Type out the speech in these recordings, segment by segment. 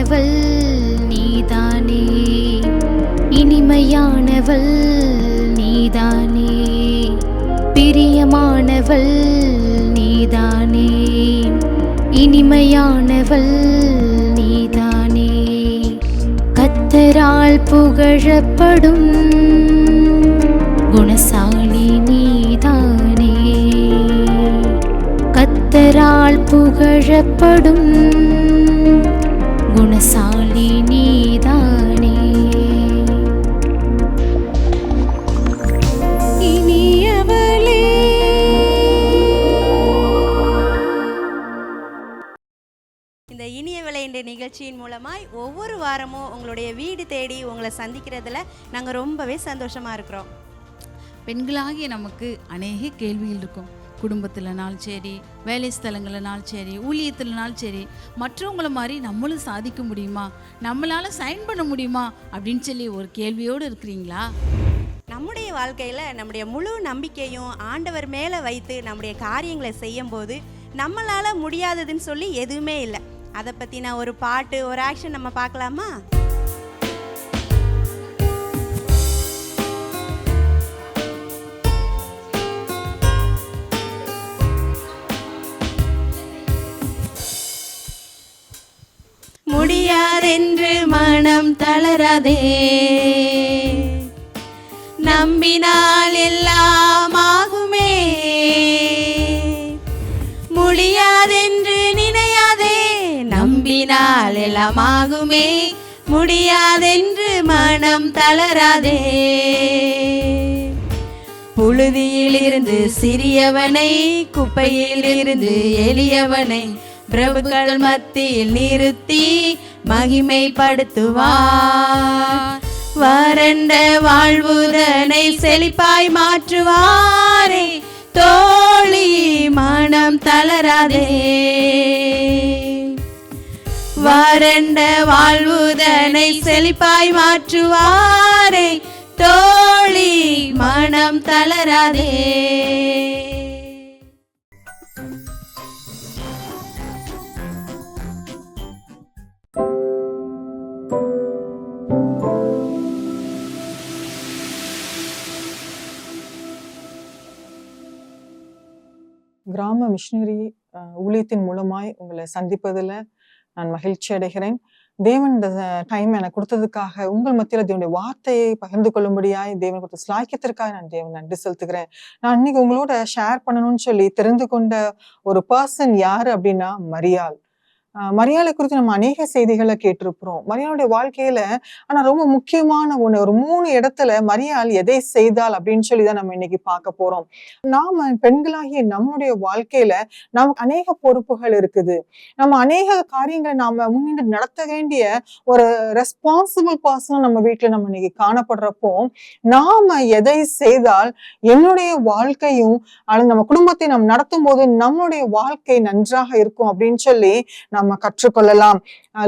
இனிமையானவள் நீதானே, இனிமையானவள் நீதானே, பிரியமானவள் நீதானே, இனிமையானவள் நீதானே. கர்த்தரால் புகழப்படும் குணசாலி நீதானே, கர்த்தரால் புகழப்படும் குணசாலி நீதானே. இனியவளே இந்த இனியவளே என்ற நிகழ்ச்சியின் மூலமாய் ஒவ்வொரு வாரமும் உங்களுடைய வீடு தேடி உங்களை சந்திக்கிறதுல நாங்கள் ரொம்பவே சந்தோஷமாக இருக்கிறோம். பெண்களாகிய நமக்கு அநேக கேள்விகள் இருக்கும். குடும்பத்திலனாலும் சரி, வேலை ஸ்தலங்களனாலும் சரி, ஊழியத்திலனாலும் சரி, மற்றவங்கள மாதிரி நம்மளும் சாதிக்க முடியுமா, நம்மளால் சைன் பண்ண முடியுமா அப்படின்னு சொல்லி ஒரு கேள்வியோடு இருக்கிறீங்களா? நம்முடைய வாழ்க்கையில் நம்முடைய முழு நம்பிக்கையும் ஆண்டவர் மேலே வைத்து நம்முடைய காரியங்களை செய்யும்போது நம்மளால் முடியாததுன்னு சொல்லி எதுவுமே இல்லை. அதை பற்றி நான் ஒரு பாட்டு, ஒரு ஆக்ஷன் நம்ம பார்க்கலாமா? முடியாதென்று மனம் தளராதே, நம்பினால் எல்லாம் ஆகுமே. முடியாதென்று நினையாதே, நம்பினால் எல்லாம் ஆகுமே. முடியாதென்று மனம் தளராதே. புழுதியிலிருந்து சிறியவனை, குப்பையில் இருந்து எளியவனை பிரபுக்கள் மத்தியில் நிறுத்தி மகிமைப்படுத்துவார். வறண்ட வாழ்வுதனை செழிப்பாய் மாற்றுவாரே. தோழி மனம் தளராதே, வறண்ட வாழ்வுதனை செழிப்பாய் மாற்றுவாரே. தோழி மனம் தளராதே. கிராம மிஷனரி ஊழியத்தின் மூலமாய் உங்களை சந்திப்பதில் நான் மகிழ்ச்சி அடைகிறேன். தேவன் இந்த டைம் எனக்கு கொடுத்ததுக்காக, உங்கள் மத்தியில் தேவனுடைய வார்த்தையை பகிர்ந்து கொள்ளும்படியாய் தேவன் கொடுத்த ஸ்லாக்கியத்திற்காக நான் தேவன் நன்றி செலுத்துகிறேன். நான் இன்னைக்கு உங்களோட ஷேர் பண்ணணும்னு சொல்லி தெரிந்து கொண்ட ஒரு பர்சன் யாரு அப்படின்னா மரியாள். மரியாளை குறித்து நம்ம அநேக செய்திகளை கேட்டிருக்கிறோம். மரியாளுடைய வாழ்க்கையில ஆனா ரொம்ப முக்கியமான ஒண்ணு, ஒரு 3 இடத்துல மரியாள் எதை செய்தாள் அப்படின்னு சொல்லிதான் நம்ம இன்னைக்கு பார்க்க போறோம். நாம பெண்களாகிய நம்மளுடைய வாழ்க்கையில நமக்கு அநேக பொறுப்புகள் இருக்குது. நம்ம அநேக காரியங்களை நாம முன்னின்று நடத்த வேண்டிய ஒரு ரெஸ்பான்சிபிள் பர்சன் நம்ம வீட்டுல நம்ம இன்னைக்கு காணப்படுறப்போ, நாம எதை செய்தால் என்னுடைய வாழ்க்கையும் அல்லது நம்ம குடும்பத்தை நம்ம நடத்தும் போது நம்மளுடைய வாழ்க்கை நன்றாக இருக்கும் அப்படின்னு சொல்லி நம்ம கற்றுக்கொள்ளலாம்.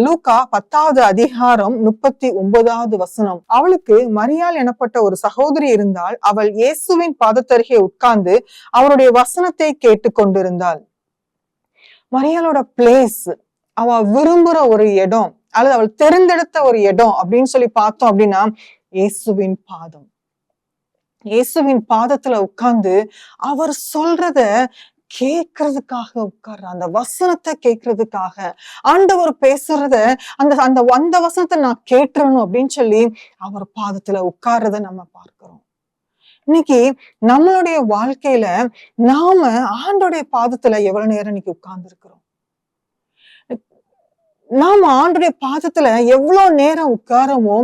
லூக்கா 10வது அதிகாரம் 39வது வசனம். அவளுக்கு மரியாள் எனப்பட்ட ஒரு சகோதரி இருந்தாள். அவள் இயேசுவின் பாதத்தருகே உட்கார்ந்து அவருடைய வசனத்தை கேட்டு கொண்டிருந்தாள். மரியாளோட பிளேஸ், அவ விரும்புற ஒரு இடம் அல்லது அவள் தெரிந்தெடுத்த ஒரு இடம் அப்படின்னு சொல்லி பார்த்தோம் அப்படின்னா இயேசுவின் பாதம். இயேசுவின் பாதத்துல உட்கார்ந்து அவர் சொல்றத கேட்கறதுக்காக உட்கார்ற, அந்த வசனத்தை கேட்கறதுக்காக, ஆண்டவர் பேசுறத அந்த வசனத்தை நான் கேட்டுறணும் அப்படின்னு சொல்லி அவர் பாதத்துல உட்கார்றத நம்ம பார்க்கிறோம். இன்னைக்கு நம்மளுடைய வாழ்க்கையில நாம ஆண்டோடைய பாதத்துல எவ்வளவு நேரம் இன்னைக்கு உட்கார்ந்து இருக்கிறோம்? நாம ஆண்டுடைய பாதத்துல எவ்வளவு நேரம் உட்காரமோ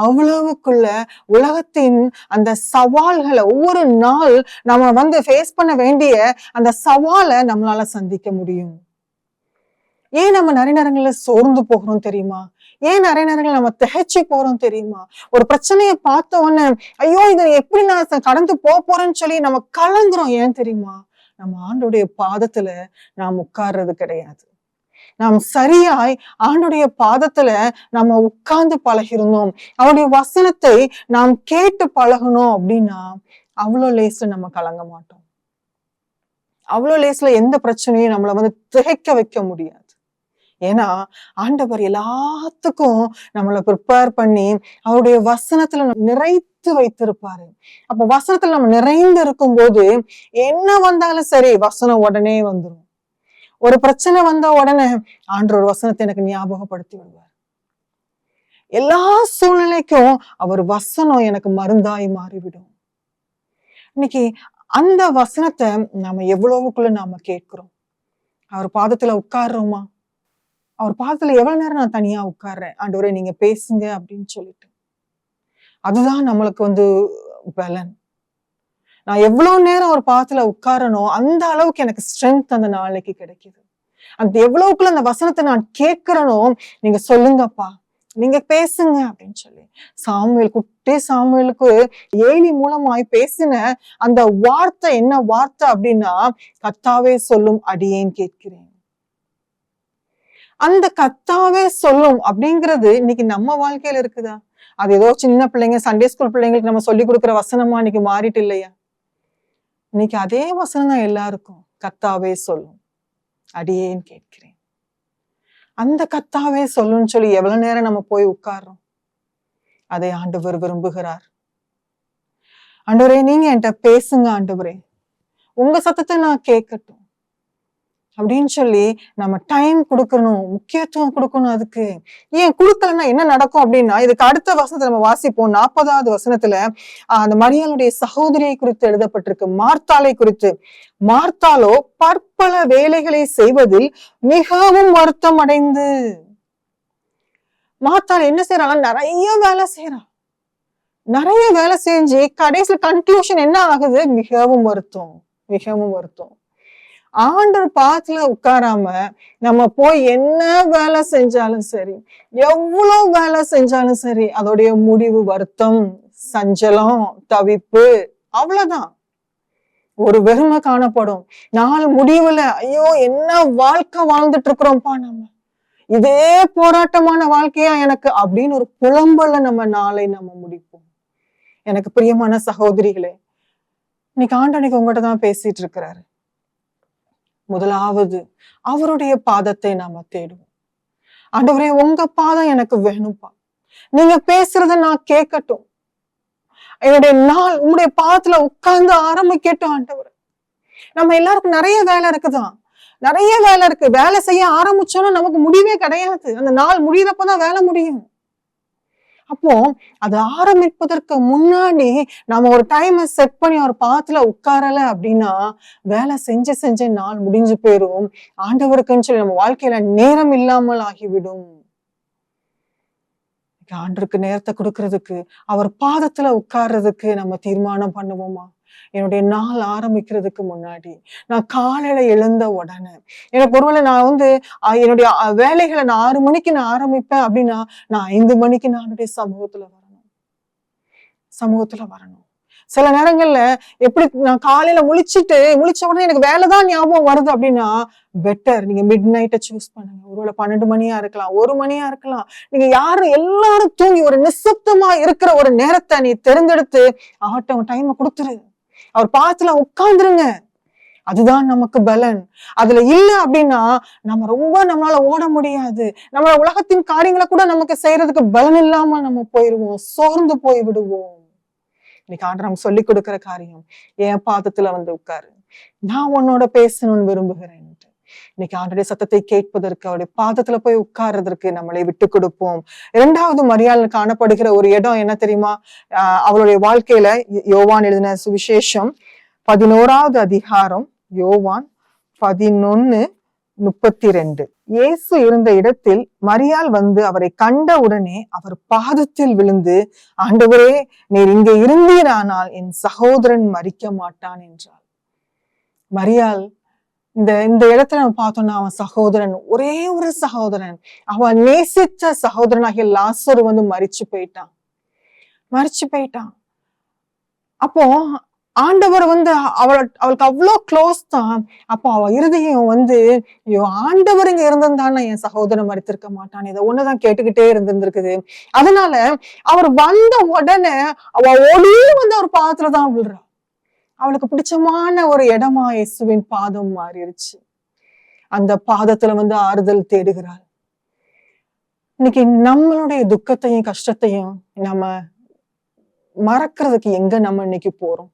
அவ்வளவுக்குள்ள உலகத்தின் அந்த சவால்களை, ஒவ்வொரு நாள் நம்ம ஃபேஸ் பண்ண வேண்டிய அந்த சவாலை நம்மளால சந்திக்க முடியும். ஏன் நம்ம நிறைய நேரங்கள்ல சோர்ந்து போகிறோம் தெரியுமா? ஏன் நிறைய நேரங்கள் நம்ம திகைச்சு போறோம் தெரியுமா? ஒரு பிரச்சனையை பார்த்த உடனே ஐயோ இதை எப்படி நான் கடந்து போறேன்னு சொல்லி நம்ம கலங்குறோம். ஏன் தெரியுமா? நம்ம ஆண்டுடைய பாதத்துல நாம் உட்கார்றது கிடையாது. நாம் சரியாய் ஆண்டுடைய பாதத்துல நம்ம உட்கார்ந்து பழகிருந்தோம், அவருடைய வசனத்தை நாம் கேட்டு பழகணும் அப்படின்னா அவ்வளோ லேஸ்ல நம்ம கலங்க மாட்டோம். அவ்வளோ லேஸ்ல எந்த பிரச்சனையும் நம்மள திகைக்க வைக்க முடியாது. ஏன்னா ஆண்டவர் எல்லாத்துக்கும் நம்மளை ப்ரிப்பேர் பண்ணி அவருடைய வசனத்துல நிறைத்து வைத்திருப்பாரு. அப்ப வசனத்துல நம்ம நிறைந்து இருக்கும் போது என்ன வந்தாலும் சரி வசனம் உடனே வந்துடும். ஒரு பிரச்சனை வந்தா உடனே ஆண்டவர் ஒரு வசனத்தை எனக்கு ஞாபகப்படுத்தி விடுவார். எல்லா சூழ்நிலைக்கும் அவர் வசனம் எனக்கு மருந்தாய் மாறிவிடும். இன்னைக்கு அந்த வசனத்தை நாம எவ்வளவுக்குள்ள நாம கேட்கிறோம்? அவர் பாதத்துல உட்கார்றோமா? அவர் பாதத்துல எவ்வளவு நேரம் நான் தனியா உட்கார்றேன், ஆண்டவரே நீங்க பேசுங்க அப்படின்னு சொல்லிட்டு. அதுதான் நம்மளுக்கு பலன். நான் எவ்வளவு நேரம் அவர் பாதத்துல உட்காரணும், அந்த அளவுக்கு எனக்கு ஸ்ட்ரென்த் அந்த நாளைக்கு கிடைக்குது. அந்த எவ்வளவுக்குள்ள அந்த வசனத்தை நான் கேட்கிறனோ, நீங்க சொல்லுங்கப்பா, நீங்க பேசுங்க அப்படின்னு சொல்லி குட்டி சாமுவேலுக்கு ஏலி மூலமாய் பேசின அந்த வார்த்தை என்ன வார்த்தை அப்படின்னா, கர்த்தாவே சொல்லும் அடியேன் கேட்கிறேன். அந்த கர்த்தாவே சொல்லும் அப்படிங்கிறது இன்னைக்கு நம்ம வாழ்க்கையில இருக்குதா? அது ஏதோ சின்ன பிள்ளைங்க சண்டே ஸ்கூல் பிள்ளைங்களுக்கு நம்ம சொல்லி கொடுக்குற வசனமா இன்னைக்கு மாறிட்டு இல்லையா? இன்னைக்கு அதே வசனம் தான் எல்லாருக்கும். கர்த்தாவே சொல்லும் அடியேன் கேட்கிறேன். அந்த கர்த்தாவே சொல்லுன்னு சொல்லி எவ்வளவு நேரம் நம்ம போய் உட்கார்றோம்? அதை ஆண்டவர் விரும்புகிறார். ஆண்டவரே நீங்க என்கிட்ட பேசுங்க ஆண்டவரே, உங்க சத்தத்தை நான் கேட்கட்டும் அப்படின்னு சொல்லி நம்ம டைம் கொடுக்கணும், முக்கியத்துவம் கொடுக்கணும். அதுக்கு ஏன் கொடுக்கலன்னா என்ன நடக்கும் அப்படின்னா, இதுக்கு அடுத்த வசனத்தை நம்ம வாசிப்போம். 40வது வசனத்துல அந்த மரியாளுடைய சகோதரியை குறித்து எழுதப்பட்டிருக்கு, மார்த்தாளை குறித்து. மார்த்தாளோ பற்பல வேலைகளை செய்வதில் மிகவும் வருத்தம் அடைந்து. மார்த்தாள் என்ன செய்யறாங்க? நிறைய வேலை செய்யறான். நிறைய வேலை செஞ்சு கடைசியில் கன்க்ளூஷன் என்ன ஆகுது? மிகவும் வருத்தம், மிகவும் வருத்தம். ஆண்டவர் பாத்துல உட்காராம நம்ம போய் என்ன வேலை செஞ்சாலும் சரி, எவ்வளவு வேலை செஞ்சாலும் சரி, அதோடைய முடிவு வருத்தம், சஞ்சலம், தவிப்பு, அவ்வளவுதான். ஒரு வெறுமை காணப்படும். நாள் முடிவுல ஐயோ என்ன வாழ்க்கை வாழ்ந்துட்டு இருக்கிறோம்ப்பா, நம்ம இதே போராட்டமான வாழ்க்கையா எனக்கு அப்படின்னு ஒரு புலம்பல நம்ம நாளை நம்ம முடிப்போம். எனக்கு பிரியமான சகோதரிகளே, இன்னைக்கு ஆண்டவனுக்கு உங்கள்கிட்ட தான் பேசிட்டு இருக்கிறாரு. முதலாவது அவருடைய பாதத்தை நாம தேடுவோம். ஆண்டவரே உங்க பாதம் எனக்கு வேணும்பா, நீங்க பேசுறத நான் கேட்கட்டும், என்னுடைய நாள் உங்களுடைய பாதத்துல உட்கார்ந்து ஆரம்பிக்கட்டும். ஆண்டவர், நம்ம எல்லாருக்கும் நிறைய வேலை இருக்குதான், நிறைய வேலை இருக்கு. வேலை செய்ய ஆரம்பிச்சோன்னா நமக்கு முடிவே கிடையாது. அந்த நாள் முடியறப்பதான் வேலை முடியும். அப்போ அது ஆரம்பிப்பதற்கு முன்னாடி நம்ம ஒரு டைமை செட் பண்ணி ஒரு பாத்துல உட்காரல அப்படின்னா வேலை செஞ்ச நாள் முடிஞ்சு போயிடும். ஆண்டவருக்குன்னு சொல்லி நம்ம வாழ்க்கையில நேரம் இல்லாமல் ஆகிவிடும். ஆண்டவருக்கு நேரத்தை கொடுக்கறதுக்கு, அவர் பாதத்துல உட்கார்றதுக்கு நம்ம தீர்மானம் பண்ணுவோமா? என்னுடைய நாள் ஆரம்பிக்கிறதுக்கு முன்னாடி, நான் காலையில எழுந்த உடனே, எனக்கு ஒருவேளை நான் என்னுடைய வேலைகளை நான் 6 மணிக்கு நான் ஆரம்பிப்பேன் அப்படின்னா, நான் 5 மணிக்கு நான் சமூகத்துல வரணும். சில நேரங்கள்ல எப்படி நான் காலையில முழிச்ச உடனே எனக்கு வேலைதான் ஞாபகம் வருது அப்படின்னா, பெட்டர் நீங்க மிட் நைட்டை சூஸ் பண்ணுங்க. ஒருவேளை 12 மணியா இருக்கலாம், 1 மணியா இருக்கலாம். நீங்க எல்லாரும் தூங்கி ஒரு நிசப்தமா இருக்கிற ஒரு நேரத்தை நீ தேர்ந்தெடுத்து ஆட்டம் டைமை கொடுத்துரு. அவர் பாத்துல உட்கார்ந்துருங்க. அதுதான் நமக்கு பலன். அதுல இல்ல அப்படின்னா நம்மளால ஓட முடியாது. நம்ம உலகத்தின் காரியங்களை கூட நமக்கு செய்யறதுக்கு பலன் இல்லாம நம்ம போயிடுவோம், சோர்ந்து போய் விடுவோம். இன்னைக்கு ஆண்டவர் நம்ம சொல்லி கொடுக்கிற காரியம், என் பாதத்துல உட்காரு, நான் உன்னோட பேசணும்னு விரும்புகிறேன். இன்னைக்கு ஆண்டவருடைய சத்தத்தை கேட்பதற்கு, அவருடைய பாதத்துல போய் உட்கார்றதற்கு நம்மளை விட்டு கொடுப்போம். 2வது மரியாள் காணப்படுகிற ஒரு இடம் என்ன தெரியுமா? அவளுடைய வாழ்க்கையில யோவான் எழுதின சுவிசேஷம் 11வது அதிகாரம், யோவான் 11:32. இயேசு இருந்த இடத்தில் மரியாள் அவரை கண்ட உடனே அவர் பாதத்தில் விழுந்து, ஆண்டவரே நீர் இங்கே இருந்தீரானால் என் சகோதரன் மரிக்க மாட்டான் என்றாள். மரியாள் இந்த இடத்துல நம்ம பார்த்தோம்னா, அவன் சகோதரன், ஒரே ஒரு சகோதரன், அவன் நேசித்த சகோதரனாகிய லாசரு மரிச்சு போயிட்டான். அப்போ ஆண்டவர் அவளுக்கு அவ்வளோ க்ளோஸ் தான். அப்போ அவ இருதயம் ஐயோ ஆண்டவர் இங்க இருந்திருந்தான்னா என் சகோதரன் மரித்திருக்க மாட்டான், இதை ஒண்ணுதான் கேட்டுக்கிட்டே இருந்திருக்குது. அதனால அவர் வந்த உடனே அவ ஓடி அவர் பாதத்துலதான் விழுறா. அவளுக்கு பிடிச்சமான ஒரு இடமா இயேசுவின் பாதம் மாறிடுச்சு. அந்த பாதத்துல ஆறுதல் தேடுகிறாள். இன்னைக்கு நம்மளுடைய துக்கத்தையும் கஷ்டத்தையும் நம்ம மறக்கிறதுக்கு எங்க நம்ம இன்னைக்கு போறோம்?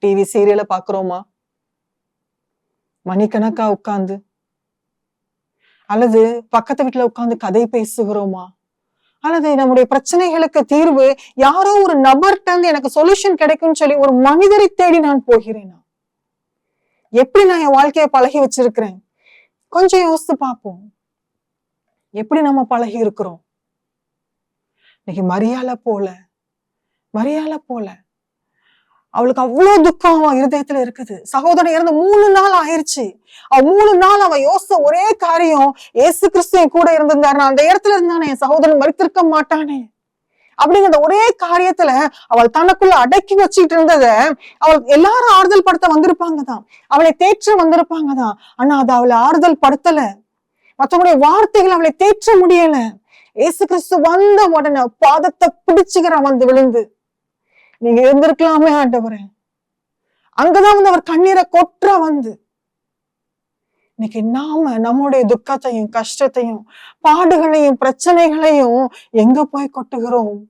டிவி சீரியலை பாக்குறோமா? மணிக்கணக்கா உட்கார்ந்து, அல்லது பக்கத்து வீட்டுல உட்கார்ந்து கதை பேசுகிறோமா? அல்லது நம்முடைய பிரச்சனைகளுக்கு தீர்வு யாரோ ஒரு நபர்கிட்ட இருந்து எனக்கு சொல்யூஷன் கிடைக்கும்னு சொல்லி ஒரு மனிதரை தேடி நான் போகிறேனா? எப்படி நான் என் வாழ்க்கையை பழகி வச்சிருக்கிறேன்? கொஞ்சம் யோசித்து பார்ப்போம். எப்படி நம்ம பழகி இருக்கிறோம்? இன்னைக்கு மரியாதை போல அவளுக்கு அவ்வளவு துக்கம் அவன் இருதயத்துல இருக்குது. சகோதரன் இறந்து 3 நாள் ஆயிடுச்சு. 3 நாள் அவன் யோசிச்ச ஒரே காரியம், ஏசு கிறிஸ்து என் கூட இருந்திருந்தாரு, அந்த இடத்துல இருந்தானே என் சகோதரன் மரித்திருக்க மாட்டானே அப்படிங்கிற ஒரே காரியத்துல அவள் தனக்குள்ள அடக்கி வச்சுட்டு இருந்தத அவள் எல்லாரும் ஆறுதல் படுத்த வந்திருப்பாங்கதான், அவளை தேற்ற வந்திருப்பாங்கதான். ஆனா அது அவளை ஆறுதல் படுத்தல. மற்றவங்களுடைய வார்த்தைகள் அவளை தேற்ற முடியல. ஏசு கிறிஸ்து வந்த உடனே பாதத்தை பிடிச்சுக்கிறான் வந்து விழுந்து, நீங்க இருந்திருக்கலாமே ஆண்டவரே. அங்கதான் வந்து அவர் கண்ணீரை கொற்ற வந்து. இன்னைக்கு நாம நம்முடைய துக்கத்தையும் கஷ்டத்தையும் பாடுகளையும் பிரச்சனைகளையும் எங்க போய் கொட்டுகிறோம்?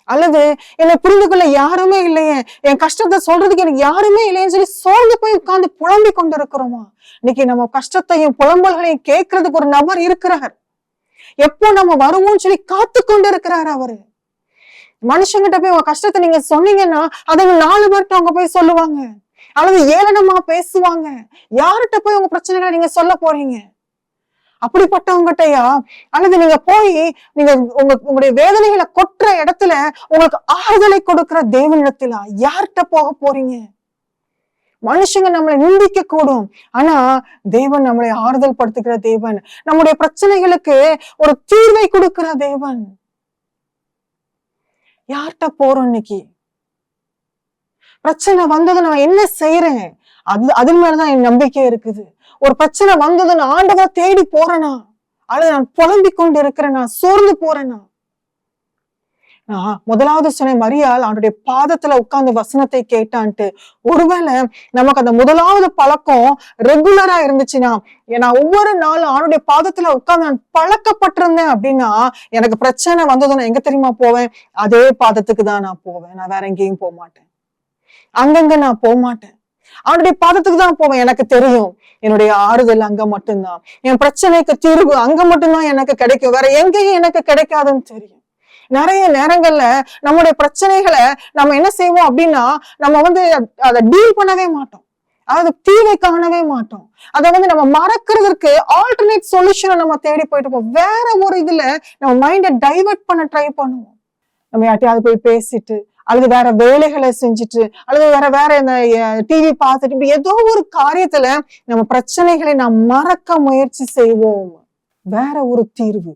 அல்லது என்னை புரிந்து கொள்ள யாருமே இல்லையே, என் கஷ்டத்தை சொல்றதுக்கு எனக்கு யாருமே இல்லையேன்னு சொல்லி சோர்ந்து போய் உட்கார்ந்து புலம்பிக் கொண்டு இருக்கிறோமா? இன்னைக்கு நம்ம கஷ்டத்தையும் புலம்பல்களையும் கேட்கறதுக்கு ஒரு நபர் இருக்கிறார். எப்போ நம்ம வருவோம்னு சொல்லி காத்து கொண்டு இருக்கிறார் அவரு. மனுஷங்கிட்ட போய் உங்க கஷ்டத்தை நீங்க சொன்னீங்கன்னா அதை 4 பேர்கிட்ட அவங்க போய் சொல்லுவாங்க, அல்லது ஏளனமா பேசுவாங்க. யார்கிட்ட போய் உங்க பிரச்சனைகளை நீங்க சொல்ல போறீங்க? அப்படிப்பட்டவங்ககிட்டயா? அல்லது நீங்க போய் நீங்க உங்களுடைய வேதனைகளை கொட்டுற இடத்துல உங்களுக்கு ஆறுதலை கொடுக்கிற தேவனிடத்துல யார்கிட்ட போக போறீங்க? மனுஷங்க நம்மளை நிந்திக்க கூடும், ஆனா தேவன் நம்மளை ஆறுதல் படுத்துகிற தேவன், நம்முடைய பிரச்சனைகளுக்கு ஒரு தீர்வை கொடுக்கிற தேவன். யார்கிட்ட போறோம்? இன்னைக்கு பிரச்சனை வந்தது நான் என்ன செய்யறேன்? அது மேலதான் என் நம்பிக்கை இருக்குது. ஒரு பிரச்சனை வந்தது நான் ஆண்டவரை தேடி போறேனா, அல்லது நான் புலம்பிக் கொண்டு இருக்கிறேனா, சோர்ந்து போறேனா? முதலாவது சொன்ன மரியாள் அவனுடைய பாதத்துல உட்கார்ந்து வசனத்தை கேட்டான்ட்டு. ஒருவேளை நமக்கு அந்த முதலாவது பழக்கம் ரெகுலரா இருந்துச்சுன்னா, நான் ஒவ்வொரு நாளும் அவனுடைய பாதத்துல உட்கார்ந்து நான் பழக்கப்பட்டிருந்தேன் அப்படின்னா, எனக்கு பிரச்சனை வந்தது நான் எங்க தெரியுமா போவேன்? அதே பாதத்துக்கு தான் நான் போவேன். நான் வேற எங்கேயும் போக மாட்டேன், அங்கங்க நான் போக மாட்டேன். அவனுடைய பாதத்துக்கு தான் போவேன். எனக்கு தெரியும் என்னுடைய ஆறுதல் அங்க மட்டும்தான், என் பிரச்சனைக்கு தீர்வு அங்க மட்டும்தான் எனக்கு கிடைக்கும், வேற எங்கேயும் எனக்கு கிடைக்காதுன்னு தெரியும். நிறைய நேரங்கள்ல நம்முடைய பிரச்சனைகளை நம்ம என்ன செய்வோம் அப்படின்னா, நம்ம வந்து அதை டீல் பண்ணவே மாட்டோம், அதாவது தீர்வை காணவே மாட்டோம். அதை வந்து நம்ம மறக்கிறதுக்கு ஆல்டர்னேட் சொல்யூஷனை நம்ம தேடி போயிட்டு இருப்போம். வேற ஒரு இதுல நம்ம மைண்டை டைவர்ட் பண்ண ட்ரை பண்ணுவோம். நம்ம யார்ட்டையாவது போய் பேசிட்டு, அல்லது வேற வேலைகளை செஞ்சுட்டு, அல்லது வேற இந்த டிவி பார்த்துட்டு, இப்படி ஏதோ ஒரு காரியத்துல நம்ம பிரச்சனைகளை நாம் மறக்க முயற்சி செய்வோம். வேற ஒரு தீர்வு,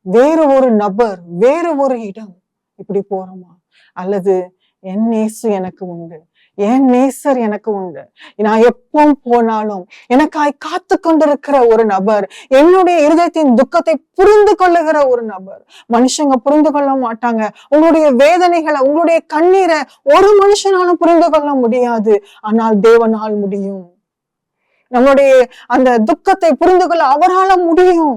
வேற ஒரு நபர், வேற ஒரு இடம், இப்படி போறோமா? அல்லது என் நேசு எனக்கு உண்டு, என் நேசர் எனக்கு உண்டு, நான் எப்போ போனாலும் எனக்காய் காத்து கொண்டிருக்கிற ஒரு நபர், என்னுடைய இருதயத்தின் துக்கத்தை புரிந்து கொள்ளுகிற ஒரு நபர். மனுஷங்க புரிந்து கொள்ள மாட்டாங்க. உங்களுடைய வேதனைகளை, உங்களுடைய கண்ணீரை ஒரு மனுஷனாலும் புரிந்து கொள்ள முடியாது, ஆனால் தேவனால் முடியும். நம்மளுடைய அந்த துக்கத்தை புரிந்து கொள்ள அவரால முடியும்.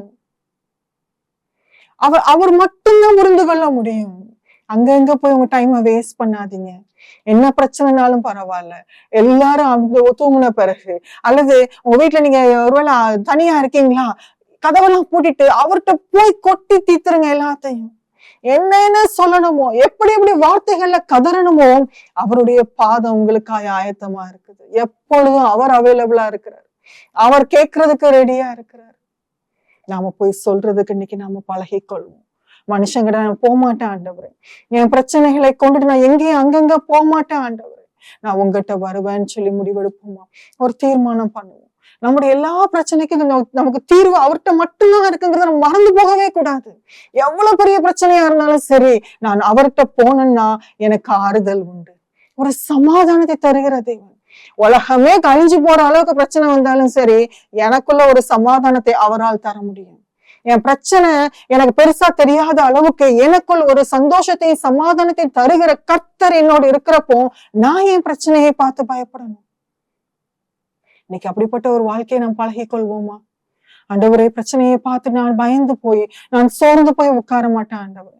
அவர் மட்டும்தான் புரிந்து கொள்ள முடியும். அங்கங்க போய் உங்க டைமை வேஸ்ட் பண்ணாதீங்க. என்ன பிரச்சனைனாலும் பரவாயில்ல, எல்லாரும் தூங்கின பிறகு, அல்லது உங்க வீட்டுல நீங்க ஒருவேளை தனியா இருக்கீங்களா, கதவெல்லாம் பூட்டிட்டு அவர்கிட்ட போய் கொட்டி தீத்துருங்க எல்லாத்தையும். என்ன சொல்லணுமோ, எப்படி எப்படி வார்த்தைகள்ல கதறணுமோ, அவருடைய பாதம் உங்களுக்காக ஆயத்தமா இருக்குது. எப்பொழுதும் அவர் அவைலபிளா இருக்கிறார், அவர் கேட்கறதுக்கு ரெடியா இருக்கிறார். நாம போய் சொல்றதுக்கு இன்னைக்கு நாம பழகிக்கொள்வோம். மனுஷங்கிட்ட நான் போக மாட்டேன் ஆண்டவரே, என் பிரச்சனைகளை கொண்டுட்டு நான் எங்கேயும் அங்கங்க போக மாட்டேன் ஆண்டவரே, நான் உங்ககிட்ட வருவேன்னு சொல்லி முடிவெடுப்போமா? ஒரு தீர்மானம் பண்ணுவோம். நம்முடைய எல்லா பிரச்சனைக்கும் நமக்கு தீர்வு அவர்கிட்ட மட்டும்தான் இருக்குங்கிறத நம்ம மறந்து போகவே கூடாது. எவ்வளவு பெரிய பிரச்சனையா இருந்தாலும் சரி, நான் அவர்கிட்ட போனேன்னா எனக்கு ஆறுதல் உண்டு, ஒரு சமாதானத்தை தருகிற தேவன். உலகமே கழிஞ்சு போற அளவுக்கு பிரச்சனை வந்தாலும் சரி, எனக்குள்ள ஒரு சமாதானத்தை அவரால் தர முடியும். என் பிரச்சனை எனக்கு பெருசா தெரியாத அளவுக்கு எனக்குள் ஒரு சந்தோஷத்தையும் சமாதானத்தையும் தருகிற கர்த்தர் என்னோடு இருக்கிறப்போ நான் என் பிரச்சனையை பார்த்து பயப்படணும். இன்னைக்கு அப்படிப்பட்ட ஒரு வாழ்க்கையை நாம் பழகிக் கொள்வோமா? ஆண்டவரே, பிரச்சனையை பார்த்து நான் பயந்து போய் நான் சோர்ந்து போய் உட்கார மாட்டேன். ஆண்டவரே,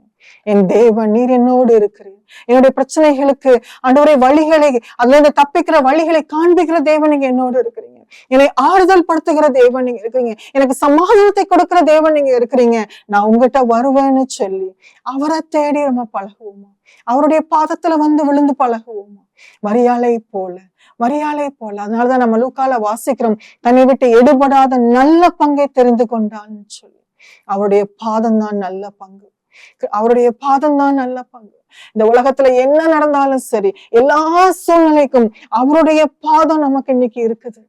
என் தேவன் நீர் என்னோடு இருக்கிறீர். என்னுடைய பிரச்சனைகளுக்கு ஆண்டவரே வழிகளை, அதுல இருந்து தப்பிக்கிற வழிகளை காண்பிக்கிற தேவன் நீங்க என்னோடு இருக்கிறீங்க. என்னை ஆறுதல் படுத்துகிற தேவன் நீங்க இருக்கிறீங்க. எனக்கு சமாதானத்தை கொடுக்கிற தேவன் நீங்க இருக்கிறீங்க. நான் உங்ககிட்ட வருவேன்னு சொல்லி அவரை தேடி நம்ம பழகுவோமா? அவருடைய பாதத்துல வந்து விழுந்து பழகுவோமா? மரியாளை போல, மரியாளை போல. அதனாலதான் நம்ம லூக்கால வாசிக்கிறோம், தன்னை விட்டு எடுபடாத நல்ல பங்கை தெரிந்து கொண்டான்னு சொல்லி. அவருடைய பாதம் தான் நல்ல பங்கு. அவருடைய பாதம் தான் நல்ல பங்கு. இந்த உலகத்துல என்ன நடந்தாலும் சரி, எல்லா சூழ்நிலைக்கும் அவருடைய பாதம் நமக்கு இன்னைக்கு இருக்குது.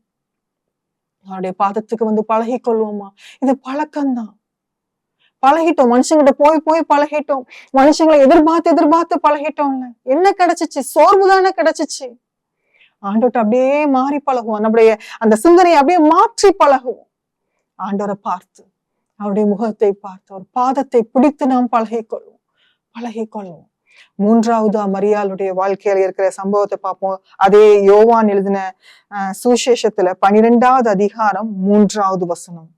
அவருடைய பாதத்துக்கு வந்து பழகி கொள்வோமா? இது பழக்கம்தான். பழகிட்டோம், மனுஷங்கிட்ட போய் போய் பழகிட்டோம், மனுஷங்களை எதிர்பார்த்து எதிர்பார்த்து பழகிட்டோம்ல. என்ன கிடைச்சிச்சு? சோர்வுதானே கிடைச்சிச்சு. ஆண்டோட்ட அப்படியே மாறி பழகுவோம். நம்முடைய அந்த சிந்தனையை அப்படியே மாற்றி பழகுவோம். ஆண்டோரை பார்த்து, அவருடைய முகத்தை பார்த்து, அவர் பாதத்தை பிடித்து நாம் பழகிக்கொள்வோம். மூன்றாவது மரியாளுடைய வாழ்க்கையில இருக்கிற சம்பவத்தை பார்ப்போம். அதே யோவான் எழுதின சுவிசேஷத்துல 12வது அதிகாரம் 3வது வசனம்.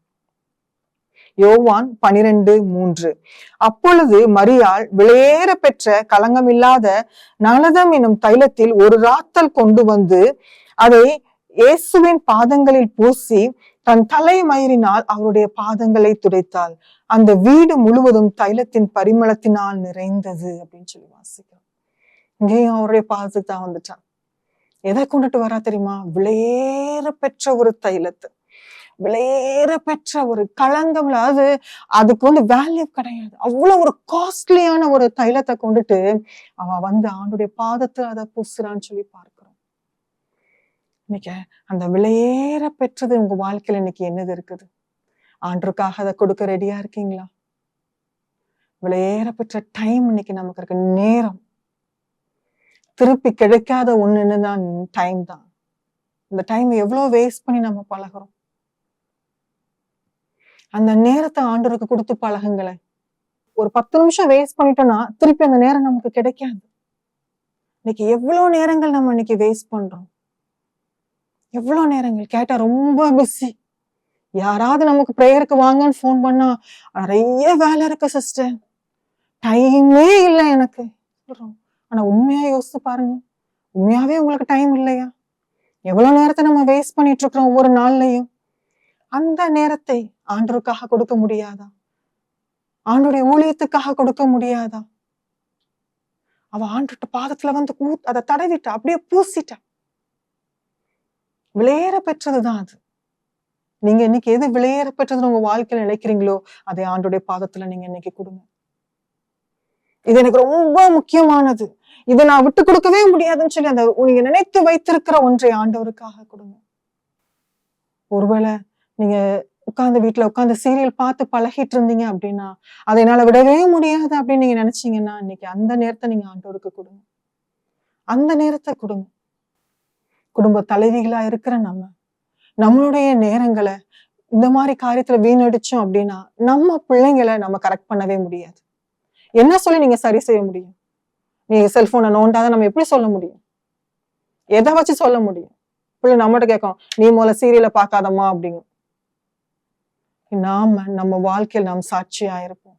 யோவான் 12:3. அப்பொழுது மரியாள் விலையேற பெற்ற களங்கமில்லாத நலதம் என்னும் தைலத்தில் ஒரு ராத்தல் கொண்டு வந்து அதை இயேசுவின் பாதங்களில் பூசி தன் தலைமயிரினால் அவருடைய பாதங்களை துடைத்தாள். அந்த வீடு முழுவதும் தைலத்தின் பரிமளத்தினால் நிறைந்தது அப்படின்னு சொல்லி வாசிக்கிறோம். இங்கேயும் அவருடைய பாதத்துக்கு தான் வந்துட்டான். எதை கொண்டுட்டு வரா தெரியுமா? விலையேற பெற்ற ஒரு தைலத்தை, விலையேற பெற்ற ஒரு களங்கம். அதாவது அதுக்கு வந்து வேல்யூ கிடையாது, அவ்வளவு ஒரு காஸ்ட்லியான ஒரு தைலத்தை கொண்டுட்டு அவன் வந்து ஆண்டுடைய பாதத்தை அதை பூசுறான்னு சொல்லி பார்க்கிறோம். இன்னைக்கு அந்த விலையேற பெற்றது உங்க வாழ்க்கையில இன்னைக்கு என்னது இருக்குது? ஆண்டருக்காக அதை கொடுக்க ரெடியா இருக்கீங்களா? விலையேற பெற்ற டைம் இன்னைக்கு நமக்கு இருக்கு. நேரம் திருப்பி கிடைக்காத ஒண்ணுன்னு தான் டைம் தான். இந்த டைம் எவ்வளவு வேஸ்ட் பண்ணி நம்ம பழகிறோம். அந்த நேரத்தை ஆண்டவருக்கு கொடுத்து பழகுங்களேன். ஒரு 10 நிமிஷம் வேஸ்ட் பண்ணிட்டோம்னா திருப்பி அந்த நேரம் நமக்கு கிடைக்காது. இன்னைக்கு எவ்வளவு நேரங்கள் நம்ம இன்னைக்கு வேஸ்ட் பண்றோம். எவ்வளவு நேரங்கள் கேட்டா ரொம்ப பிஸி. யாராவது நமக்கு ப்ரேயருக்கு வாங்கன்னு ஃபோன் பண்ணா நிறைய வேலை இருக்கு சிஸ்டர், டைமே இல்லை எனக்கு சொல்றோம். ஆனா உண்மையா யோசிச்சு பாருங்க, உண்மையாவே உங்களுக்கு டைம் இல்லையா? எவ்வளவு நேரத்தை நம்ம வேஸ்ட் பண்ணிட்டு இருக்கிறோம் ஒவ்வொரு நாள்லயும். அந்த நேரத்தை ஆண்டவருக்காக கொடுக்க முடியாதா? ஆண்டோடைய ஊழியத்துக்காக கொடுக்க முடியாதா? அவ ஆண்டோட பாதத்துல வந்து அதை தடவிட்டா, அப்படியே பூசிட்டா. விலையேற பெற்றதுதான் அது. நீங்க இன்னைக்கு எது விலையேற பெற்றதுன்னு உங்க வாழ்க்கையில நினைக்கிறீங்களோ அதை ஆண்டோடைய பாதத்துல நீங்க இன்னைக்கு கொடுங்க. இது எனக்கு ரொம்ப முக்கியமானது, இதை நான் விட்டு கொடுக்கவே முடியாதுன்னு சொல்லி அந்த நீங்க நினைத்து வைத்திருக்கிற ஒன்றை ஆண்டவருக்காக கொடுங்க. ஒருவேளை நீங்க உட்கார்ந்து வீட்டுல உட்கார்ந்து சீரியல் பார்த்து பழகிட்டு இருந்தீங்க அப்படின்னா, அதை என்னால விடவே முடியாது அப்படின்னு நீங்க நினைச்சீங்கன்னா, இன்னைக்கு அந்த நேரத்தை நீங்க ஆண்டவருக்கு கொடுங்க. அந்த நேரத்தை கொடுங்க. குடும்ப தலைவிகளா இருக்கிற நம்மளுடைய நேரங்களை இந்த மாதிரி காரியத்துல வீணடிச்சோம் அப்படின்னா நம்ம பிள்ளைங்களை நம்ம கரெக்ட் பண்ணவே முடியாது. என்ன சொல்லி நீங்க சரி செய்ய முடியும்? நீங்க செல்போனை நோண்டாதான் நம்ம எப்படி சொல்ல முடியும்? எதை வச்சு சொல்ல முடியும்? பிள்ளை நம்மகிட்ட கேட்கும், நீ முதல்ல சீரியலை பார்க்காதம்மா அப்படிங்க. நம்ம வாழ்க்கையில் நாம் சாட்சியா இருப்போம்.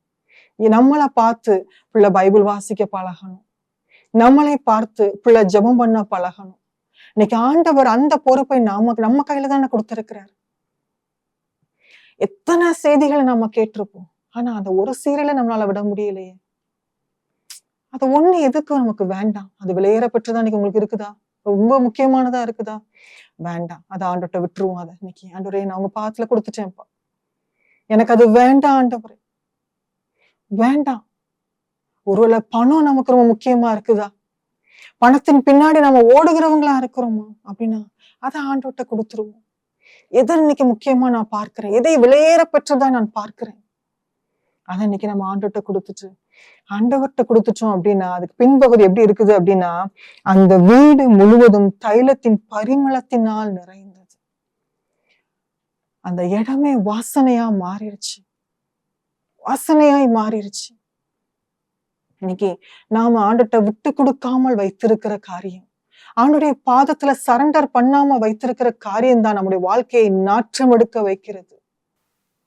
நம்மளை பார்த்து பிள்ளை பைபிள் வாசிக்க பழகணும். நம்மளை பார்த்து பிள்ளை ஜெபம் பண்ண பழகணும். இன்னைக்கு ஆண்டவர் அந்த பொறுப்பை நம்ம கையில தானே கொடுத்திருக்கிறார். எத்தனை செய்திகளை நம்ம கேட்டிருப்போம், ஆனா அந்த ஒரு சீரியலை நம்மளால விட முடியலையே. அது ஒண்ணு எதுக்கு நமக்கு வேண்டாம். அது விலையேற பெற்றுதான் இன்னைக்கு உங்களுக்கு இருக்குதா? ரொம்ப முக்கியமானதா இருக்குதா? வேண்டாம், அதை ஆண்டவர்கிட்ட விட்டுருவோம். அதை இன்னைக்கு ஆண்டவரே நான் உங்க பாதத்துல கொடுத்துட்டேன்ப்பா, எனக்கு அது வேண்டாம் ஆண்டவரே, வேண்டாம். ஒருவேளை பணம் நமக்கு ரொம்ப முக்கியமா இருக்குதா? பணத்தின் பின்னாடி நம்ம ஓடுகிறவங்களா இருக்கிறோமா அப்படின்னா அதை ஆண்டவர்கிட்ட கொடுத்துருவோம். எதை இன்னைக்கு முக்கியமா நான் பார்க்கிறேன், எதை விலையேற பெற்றதா நான் பார்க்கிறேன், அதை இன்னைக்கு நம்ம ஆண்டவர்கிட்ட கொடுத்துட்டோம் அப்படின்னா அதுக்கு பின்பகுதி எப்படி இருக்குது அப்படின்னா, அந்த வீடு முழுவதும் தைலத்தின் பரிமளத்தினால் நிறைந்தது. அந்த இடமே வாசனையா மாறிடுச்சு, வாசனையாய் மாறிடுச்சு. இன்னைக்கு நாம ஆண்டவர்கிட்ட விட்டு கொடுக்காமல் வைத்திருக்கிற காரியம், ஆண்டுடைய பாதத்துல சரண்டர் பண்ணாம வைத்திருக்கிற காரியம் தான் நம்முடைய வாழ்க்கையை நாற்றம் எடுக்க வைக்கிறது.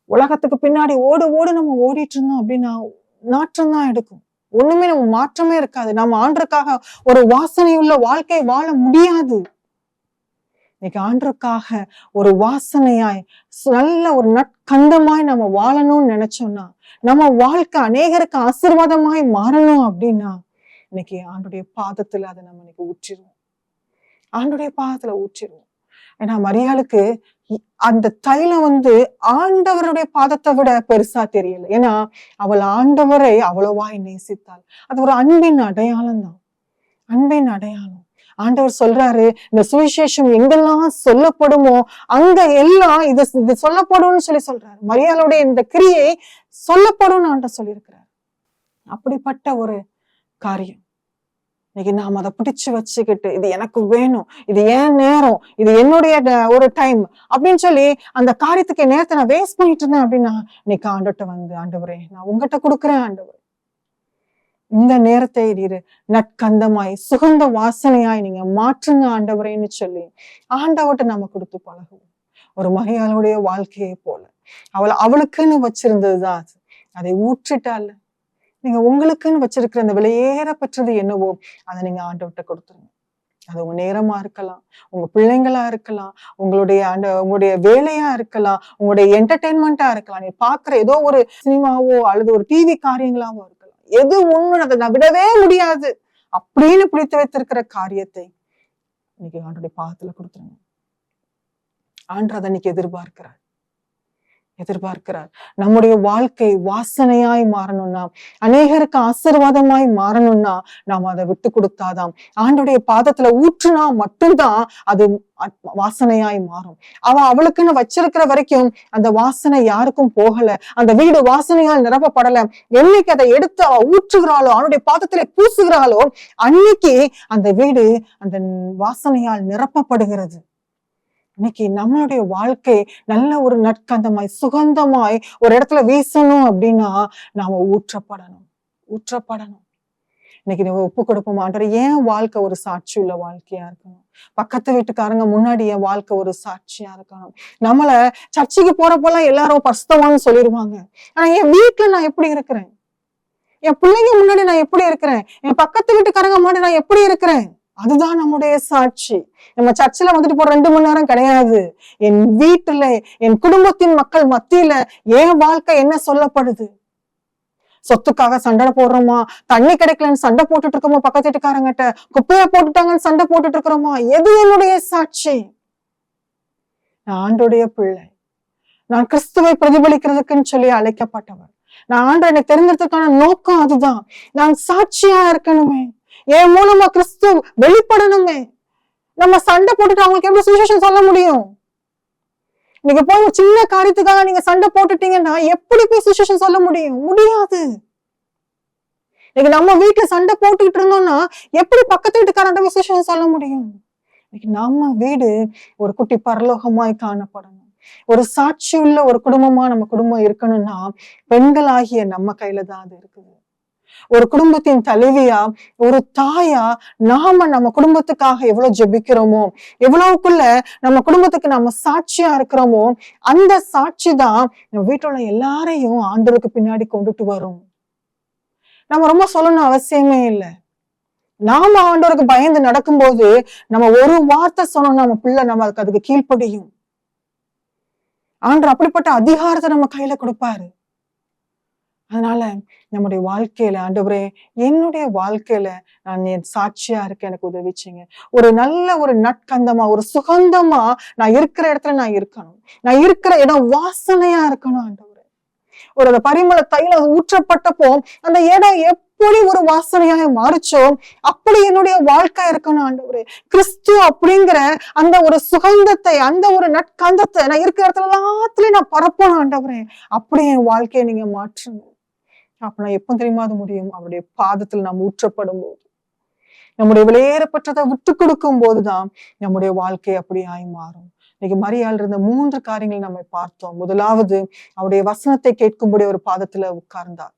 உலகத்துக்கு பின்னாடி ஓடு ஓடு நம்ம ஓடிட்டு இருந்தோம் அப்படின்னா நாற்றம் தான் எடுக்கும். ஒண்ணுமே நம்ம மாற்றமே இருக்காது. நம்ம ஆண்டருக்காக ஒரு வாசனை உள்ள வாழ்க்கை வாழ முடியாது. இன்னைக்கு ஆண்டருக்காக ஒரு வாசனையாய் நல்ல ஒரு நற்கந்தமாய் நம்ம வாழணும்னு நினைச்சோம்னா, நம்ம வாழ்க்கை அநேகருக்கு ஆசீர்வாதமாய் மாறணும் அப்படின்னா இன்னைக்கு ஆண்டுடைய பாதத்துல அதை நம்ம இன்னைக்கு ஊற்றிடுவோம். ஆண்டுடைய பாதத்துல ஊற்றிடுவோம். ஏன்னா மரியாளுக்கு அந்த தைலம் ஆண்டவருடைய பாதத்தை விட பெருசா தெரியல. ஏன்னா அவள் ஆண்டவரை அவ்வளவாய் நேசித்தாள். அது ஒரு அன்பின் அடையாளம் தான். அன்பின் அடையாளம். ஆண்டவர் சொல்றாரு, இந்த சுவிசேஷம் எங்கெல்லாம் சொல்லப்படுமோ அங்க எல்லாம் இது சொல்லப்படும்னு சொல்றாரு. மரியாளுடைய இந்த கிரியை சொல்லப்படும்னு ஆண்டவர் சொல்லியிருக்கிறார். அப்படிப்பட்ட ஒரு காரியம் இன்னைக்கு நாம் அதை பிடிச்சு வச்சுக்கிட்டு, இது எனக்கு வேணும், இது ஏன் நேரம், இது என்னுடைய ஒரு டைம் அப்படின்னு சொல்லி அந்த காரியத்துக்கு நேரத்தை நான் வேஸ்ட் பண்ணிட்டு இருந்தேன் அப்படின்னா இன்னைக்கு ஆண்டவர்கிட்ட ஆண்டவரே நான் உங்ககிட்ட கொடுக்குறேன் ஆண்டவர், இந்த நேரத்தை நீர் நற்கந்தமாய் சுகந்த வாசனையாய் நீங்க மாற்றுங்க ஆண்டவரேன்னு சொல்லி ஆண்டவர்கிட்ட நம்ம கொடுத்து பழகுவோம். ஒரு மரியாளுடைய வாழ்க்கையை போல அவளுக்குன்னு வச்சிருந்ததுதான் அதை ஊற்றிட்டால. நீங்க உங்களுக்குன்னு வச்சிருக்கிற அந்த விலையேற பெற்றது என்னவோ அதை நீங்க ஆண்டவர்கிட்ட கொடுத்துருங்க. அது உங்க நேரமா இருக்கலாம், உங்க பிள்ளைங்களா இருக்கலாம், உங்களுடைய வேலையா இருக்கலாம், உங்களுடைய என்டர்டெயின்மெண்டா இருக்கலாம், நீ பாக்குற ஏதோ ஒரு சினிமாவோ அல்லது ஒரு டிவி காரியங்களாவோ இருக்கலாம். எது ஒண்ணு அதை நான் விடவே முடியாது அப்படின்னு பிடித்து வைத்திருக்கிற காரியத்தை இன்னைக்கு ஆண்டோடைய பாதத்துல கொடுத்துருங்க. ஆண்டவர் அதை இன்னைக்கு எதிர்பார்க்கிறார். நம்முடைய வாழ்க்கை வாசனையாய் மாறணும்னா, அநேகருக்கு ஆசீர்வாதமாய் மாறணும்னா நாம் அதை விட்டு கொடுத்தாதான். ஆண்டோடைய பாதத்துல ஊற்றுனா மட்டும்தான் அது வாசனையாய் மாறும். அவளுக்குன்னு வச்சிருக்கிற வரைக்கும் அந்த வாசனை யாருக்கும் போகல, அந்த வீடு வாசனையால் நிரப்பப்படல. என்னைக்கு அதை எடுத்து அவ ஊற்றுகிறாளோ, அவனுடைய பாதத்துல பூசுகிறாளோ, அன்னைக்கு அந்த வீடு அந்த வாசனையால் நிரப்பப்படுகிறது. இன்னைக்கு நம்மளுடைய வாழ்க்கை நல்ல ஒரு நற்கந்தமாய் சுகந்தமாய் ஒரு இடத்துல வீசணும் அப்படின்னா நாம ஊற்றப்படணும். இன்னைக்கு நீங்க ஒப்பு கொடுப்போம் ஆண்டவரே, ஏன் வாழ்க்கை ஒரு சாட்சி உள்ள வாழ்க்கையா இருக்கணும், பக்கத்து வீட்டுக்காரங்க முன்னாடி என் வாழ்க்கை ஒரு சாட்சியா இருக்கணும். நம்மள சர்ச்சைக்கு போறப்பெல்லாம் எல்லாரும் பரிசுத்தவான்னு சொல்லிடுவாங்க. ஆனா என் வீட்டுல நான் எப்படி இருக்கிறேன், என் பிள்ளைங்க முன்னாடி நான் எப்படி இருக்கிறேன், என் பக்கத்து வீட்டுக்காரங்க முன்னாடி நான் எப்படி இருக்கிறேன், அதுதான் நம்முடைய சாட்சி. நம்ம சர்ச்சில் போற 2 மணி நேரம் கிடையாது. என் வீட்டுல என் குடும்பத்தின் மக்கள் மத்தியில என் வாழ்க்கை என்ன சொல்லப்படுது. சொத்துக்காக சண்டை போடுறோமா, தண்ணி கிடைக்கலன்னு சண்டை போட்டுட்டு இருக்கோமா, பக்கத்து வீட்டுக்காரங்கிட்ட குப்பையா போட்டுட்டாங்கன்னு சண்டை போட்டுட்டு இருக்கிறோமா, எது என்னுடைய சாட்சி? நான் ஆண்டோடைய பிள்ளை, நான் கிறிஸ்துவை பிரதிபலிக்கிறதுக்குன்னு சொல்லி அழைக்கப்பட்டவர். நான் ஆண்டை எனக்கு தெரிஞ்சதுக்கான நோக்கம் அதுதான். நான் சாட்சியா இருக்கணுமே, என் மூலமா கிறிஸ்து வெளிப்படணுமே. நம்ம சண்டை போட்டுட்டு அவங்களுக்கு எப்படி சுவிசேஷம் சொல்ல முடியும்? நீங்க போய் சின்ன காரியத்துக்காக நீங்க சண்டை போட்டுட்டீங்கன்னா எப்படி போய் சுவிசேஷம் சொல்ல முடியாது. இன்னைக்கு நம்ம வீட்டுல சண்டை போட்டுக்கிட்டு இருந்தோம்னா எப்படி பக்கத்து வீட்டுக்காரன் சுவிசேஷம் சொல்ல முடியும்? இன்னைக்கு நம்ம வீடு ஒரு குட்டி பரலோகமாய் காணப்படணும். ஒரு சாட்சி உள்ள ஒரு குடும்பமா நம்ம குடும்பம் இருக்கணும்னா பெண்களாகிய நம்ம கையில தான் அது இருக்குது. ஒரு குடும்பத்தின் தலைவியா, ஒரு தாயா நம்ம குடும்பத்துக்காக எவ்வளவு ஜெபிக்கிறோமோ, எவ்வளவுக்குள்ள நம்ம குடும்பத்துக்கு நம்ம சாட்சியா இருக்கிறோமோ, அந்த சாட்சி தான் நம்ம வீட்டுல எல்லாரையும் ஆண்டவருக்கு பின்னாடி கொண்டுட்டு வரும். நம்ம ரொம்ப சொல்லணும் அவசியமே இல்லை. நாம ஆண்டவருக்கு பயந்து நடக்கும்போது நம்ம ஒரு வார்த்தை சொன்னோம்னா நம்ம பிள்ளை அதுக்கு கீழ்ப்படியும். ஆண்டவர் அப்படிப்பட்ட அதிகாரத்தை நம்ம கையில கொடுப்பாரு. அதனால நம்முடைய வாழ்க்கையில ஆண்டவரே, என்னுடைய வாழ்க்கையில நான் என் சாட்சியா இருக்க எனக்கு உதவிச்சிங்க. ஒரு நல்ல ஒரு நற்கந்தமா ஒரு சுகந்தமா நான் இருக்கிற இடத்துல நான் இருக்கணும். நான் இருக்கிற இடம் வாசனையா இருக்கணும் ஆண்டவரே. ஒரு பரிமள தைலம் ஊற்றப்பட்டப்போ அந்த இடம் எப்படி ஒரு வாசனையாக மாறிச்சோ அப்படி என்னுடைய வாழ்க்கை இருக்கணும் ஆண்டவரே. கிறிஸ்து அப்படிங்கிற அந்த ஒரு சுகந்தத்தை, அந்த ஒரு நற்கந்தத்தை நான் இருக்கிற இடத்துல எல்லாத்துலயும் நான் பரப்பணும் ஆண்டவரே. அப்படி என் வாழ்க்கையை நீங்க மாற்றுங்க. அப்ப நான் எப்ப தெரியுமா அது முடியும்? அவருடைய பாதத்தில் நாம் ஊற்றப்படும் போது, நம்முடைய விலையேறப்பட்டதை விட்டு கொடுக்கும் போதுதான் நம்முடைய வாழ்க்கை அப்படியாய் மாறும். இன்னைக்கு மரியாள் இருந்த 3 காரியங்களை நம்ம பார்த்தோம். முதலாவது, அவருடைய வசனத்தை கேட்கும்படி அவர் பாதத்துல உட்கார்ந்தார்.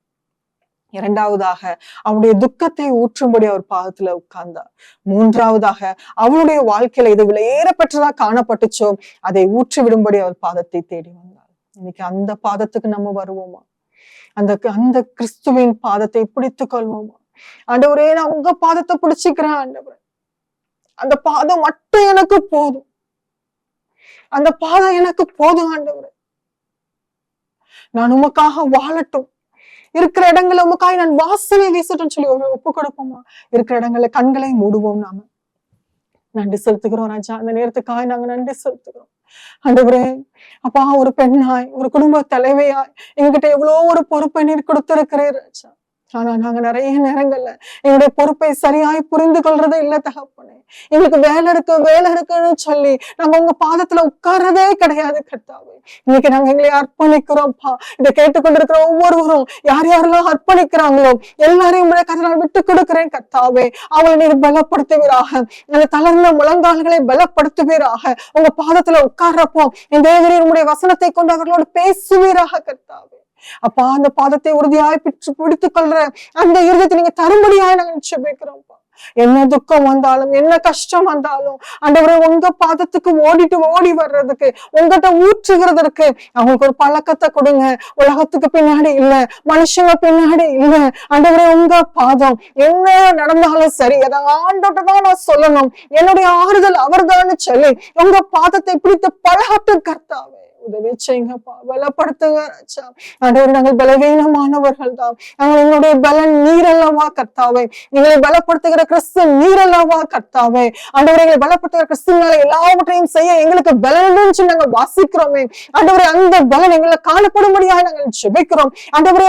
இரண்டாவதாக, அவருடைய துக்கத்தை ஊற்றும்படி அவர் பாதத்துல உட்கார்ந்தார். மூன்றாவதாக, அவருடைய வாழ்க்கையில இது விலையேறப்பட்டதா காணப்பட்டுச்சோ அதை ஊற்றி விடும்படி அவர் பாதத்தை தேடி வந்தார். இன்னைக்கு அந்த பாதத்துக்கு நம்ம வருவோமா? அந்த அந்த கிறிஸ்துவின் பாதத்தை பிடித்துக் கொள்வோமா? ஆண்டவரே, நான் உங்க பாதத்தை பிடிச்சுக்கிறேன் ஆண்டவரே. அந்த பாதம் மட்டும் எனக்கு போதும். அந்த பாதம் எனக்கு போதும் ஆண்டவரே. நான் உமக்காக வாழட்டும். இருக்கிற இடங்களை உமக்காக நான் வாசனை வீசட்டும் சொல்லி ஒப்பு கொடுப்போமா? இருக்கிற இடங்கள்ல கண்களை மூடுவோம். நாம நன்றி செலுத்துகிறோம் ராஜா. அந்த நேரத்துக்காக நாங்க நன்றி செலுத்துகிறோம் ஆண்டவரே. அப்பா, ஒரு பெண்ணாய், ஒரு குடும்ப தலைவையாய் எங்ககிட்ட எவ்வளவு ஒரு பொறுப்பை நீர் கொடுத்திருக்கிறேன் ராஜா. ஆனா நாங்க நிறைய நேரங்கள்ல எங்களுடைய பொறுப்பை சரியாய் புரிந்து கொள்றதே இல்ல தகப்பனே. எங்களுக்கு வேலை இருக்குன்னு சொல்லி நாங்க உங்க பாதத்துல உட்கார்றதே கிடையாது கர்த்தாவே. இன்னைக்கு நாங்க எங்களை அர்ப்பணிக்கிறோம்ப்பா. இதை கேட்டுக்கொண்டிருக்கிற ஒவ்வொருவரும் யார் யாரெல்லாம் அர்ப்பணிக்கிறாங்களோ எல்லாரையும் உங்களுடைய கருத்தால் விட்டு கொடுக்கிறேன் கர்த்தாவே. அவளை நீர் பலப்படுத்துவீராக. அந்த தளர்ந்த முழங்கால்களை பலப்படுத்துவீராக. உங்க பாதத்துல உட்கார்றப்போ இந்த தேவரீர் உங்களுடைய வசனத்தை கொண்டு அவர்களோடு பேசுவீராக கர்த்தாவே. அப்பா, அந்த பாதத்தை உறுதியாய் பிடித்துக் கொள்ற அந்த இருதயத்தை நீங்க தரும்படியாய் நாங்க ஜெபிக்கிறோம்ப்பா. என்ன துக்கம் வந்தாலும், என்ன கஷ்டம் வந்தாலும் ஆண்டவரே, உங்க பாதத்துக்கு ஓடி வர்றதுக்கு, உங்ககிட்ட ஊற்றுகிறதற்கு அவங்களுக்கு ஒரு பழக்கத்தை கொடுங்க. உலகத்துக்கு பின்னாடி இல்ல, மனுஷங்க பின்னாடி இல்ல ஆண்டவரே, உங்க பாதம். என்ன நடந்தாலும் சரி, அதை ஆண்டோட்ட தான் நான் சொல்லணும், என்னுடைய ஆறுதல் அவர்தான்னு சொல்லி உங்க பாதத்தை பிடித்து பழகட்டு கர்த்தாவே. உதவி செய்யுங்கப்பா, பலப்படுத்துங்க ராஜா. ஆண்டவரே, நாங்கள் பலவீனமானவர்கள் தான். நாங்கள் எங்களுடைய பலன் நீரல்லவா கர்த்தாவே. எங்களை பலப்படுத்துகிற கிறிஸ்து நீரல்லவா கர்த்தாவே. ஆண்டவரே, எங்களை பலப்படுத்துகிற கிறிஸ்துனால எல்லாவற்றையும் செய்ய எங்களுக்கு பலன் நாங்கள் வாசிக்கிறோமே. ஆண்டவரே, அந்த பலன் எங்களை காணப்படும்படியாக நாங்கள் ஜெபிக்கிறோம். ஆண்டவரே,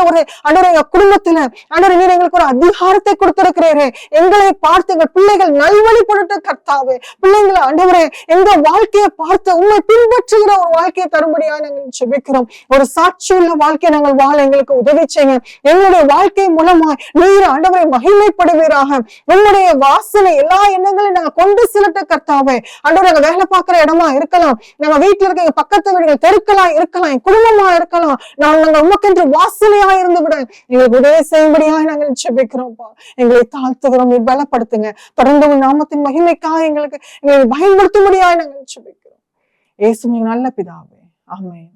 எங்க குடும்பத்துல ஆண்டவரே, நீர் எங்களுக்கு ஒரு அதிகாரத்தை கொடுத்திருக்கிறீரே. எங்களை பார்த்து எங்கள் பிள்ளைகள் நல்வழிப்பட்டு கர்த்தாவே. பிள்ளைங்களை ஆண்டவரே, எங்க வாழ்க்கையை பார்த்து உண்மை பின்பற்றுகிற ஒரு வாழ்க்கையை தரும்படியாக நாங்கள் ஜெபிக்கிறோம். ஒரு சாட்சியுள்ள வாழ்க்கையை நாங்கள் வாழ எங்களுக்கு உதவி செய்யுங்க. எங்களுடைய வாழ்க்கை மூலமாய் நீர் ஆண்டவரை மகிமைப்படுவீராக. உங்களுடைய வாசனை எல்லா எண்ணங்களையும் நாங்க கொண்டு செலுத்த கர்த்தாவே. ஆண்டவரை, நாங்க வேலை பார்க்கிற இடமா இருக்கலாம், நாங்க வீட்டுல இருக்க எங்க பக்கத்து வீடுகள் தெருக்களா இருக்கலாம், என் குடும்பமா இருக்கலாம், நாங்கள் உமக்கென்று வாசனையா இருந்து விட எங்களுக்கு உதவி செய்யும்படியாக நாங்கள் ஜெபிக்கிறோம்ப்பா. எங்களை தாழ்த்துகிறோம், நீர் பலப்படுத்துங்க. தொடர்ந்து உங்கள் நாமத்தின் மகிமைக்காக எங்களை பயன்படுத்தும்படியாக நாங்கள் ஜெபிக்கிறோம். இயேசுவின் நல்ல பிதாவே, ஆமென்.